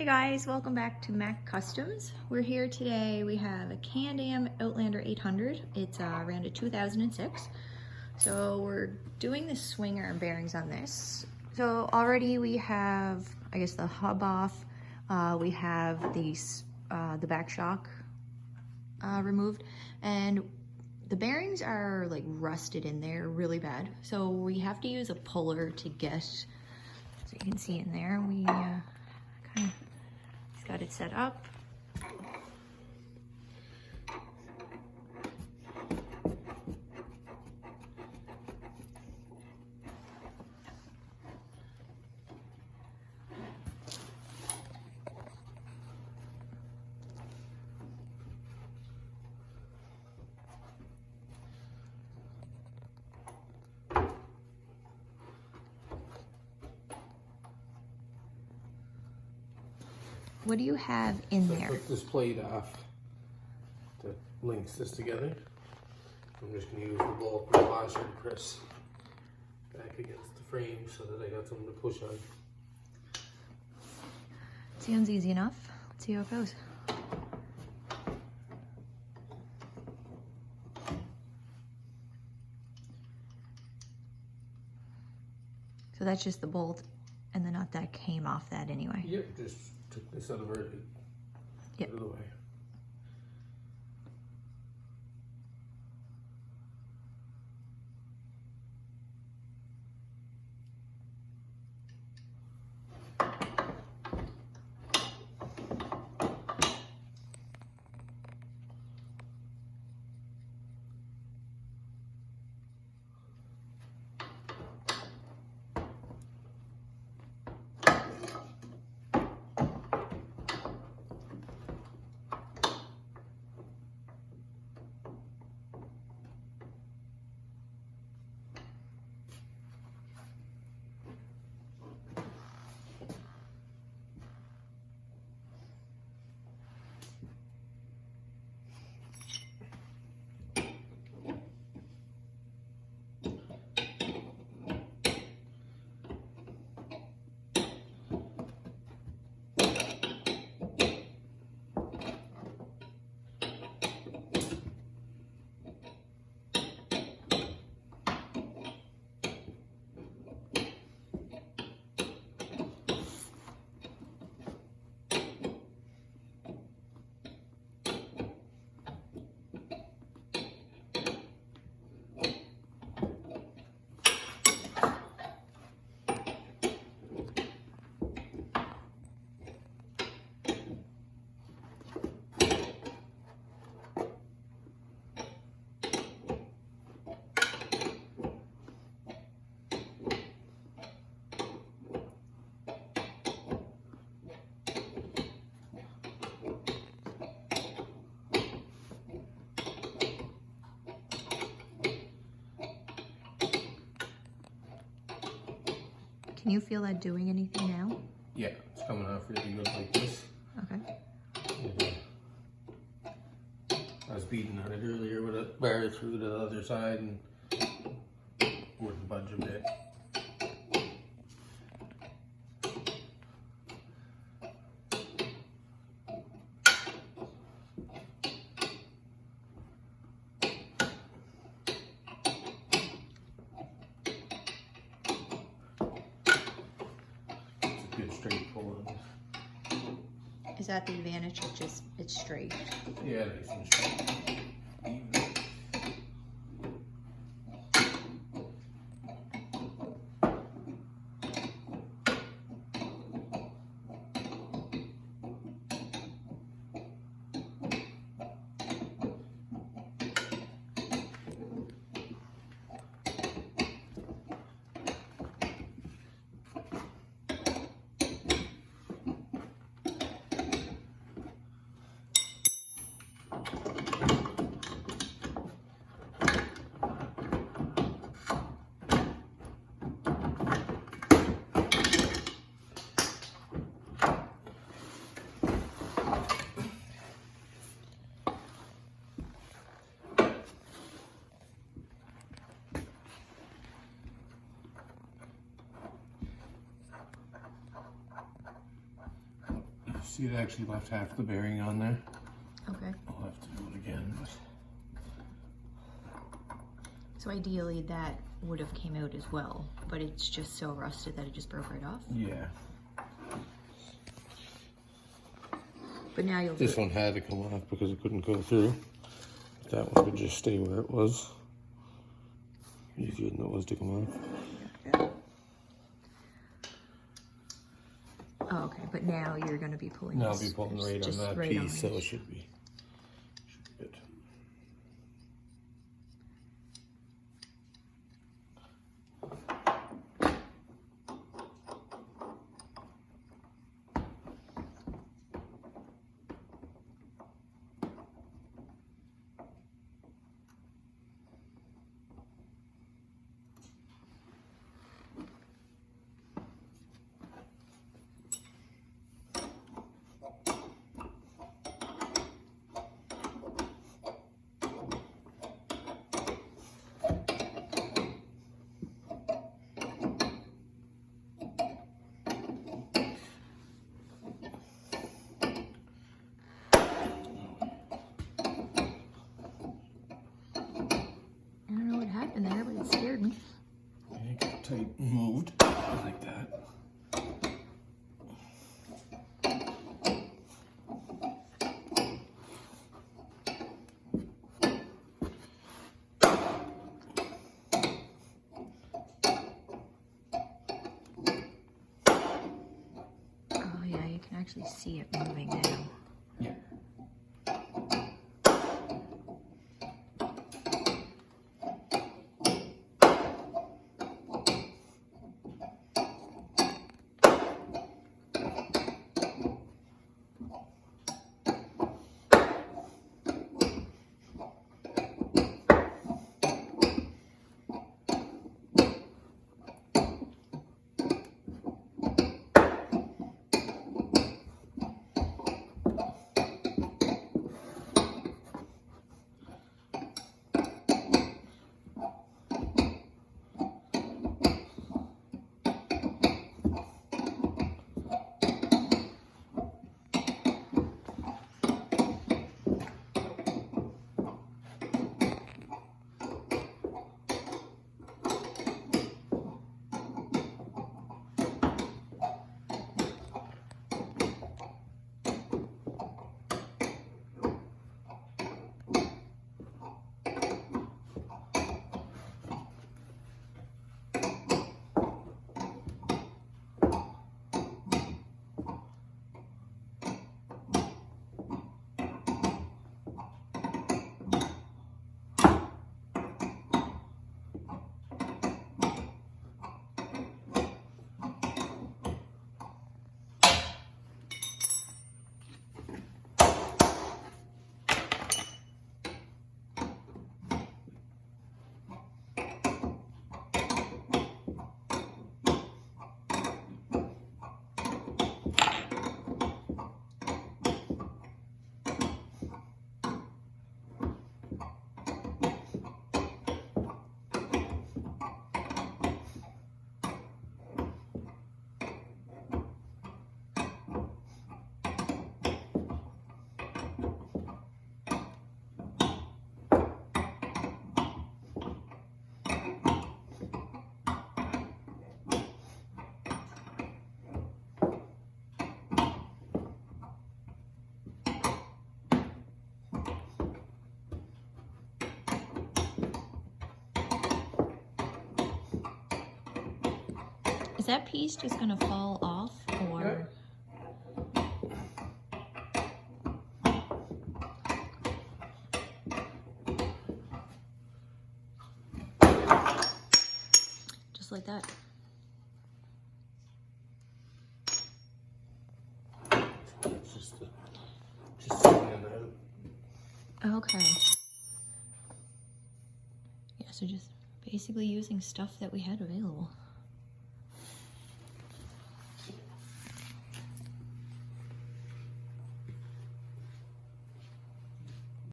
Hey guys, welcome back to Mac Customs. We're here today. We have a Can Am Outlander 800. It's around a 2006. So we're doing the swing arm bearings on this. So already we have, I guess, the hub off. We have the back shock removed, and the bearings are like rusted in there really bad. So we have to use a puller to get, so you can see in there, we kind of got it set up. What do you have in there? I took this plate off that links this together. I'm just going to use the bolt and the washer to press back against the frame so that I got something to push on. Sounds easy enough. Let's see how it goes. So that's just the bolt and the nut that came off that anyway. Yep, just took this out of the way. Can you feel that doing anything now? Yeah, it's coming off really good like this. Okay. I was beating on it earlier with a bar through to the other side and wouldn't budge a bit. Good straight pull on this. Is that the advantage? It's straight. Yeah, nice and straight. Even. See, it actually left half the bearing on there. Okay. I'll have to do it again. But... So ideally that would have came out as well, but it's just so rusted that it just broke right off. Yeah. But now you'll This one had to come off because it couldn't go through. That one could just stay where it was. Easier than it was to come off. Yeah. Oh, okay, but now you're going to be pulling. Now I'll be pulling right on that piece, so it should be good. In there, but it scared me. It got tight and moved like that. Oh yeah, you can actually see it moving now. Yeah. Is that piece just gonna fall off, or? Just like that. Just stand out. Okay. Yeah, so just basically using stuff that we had available.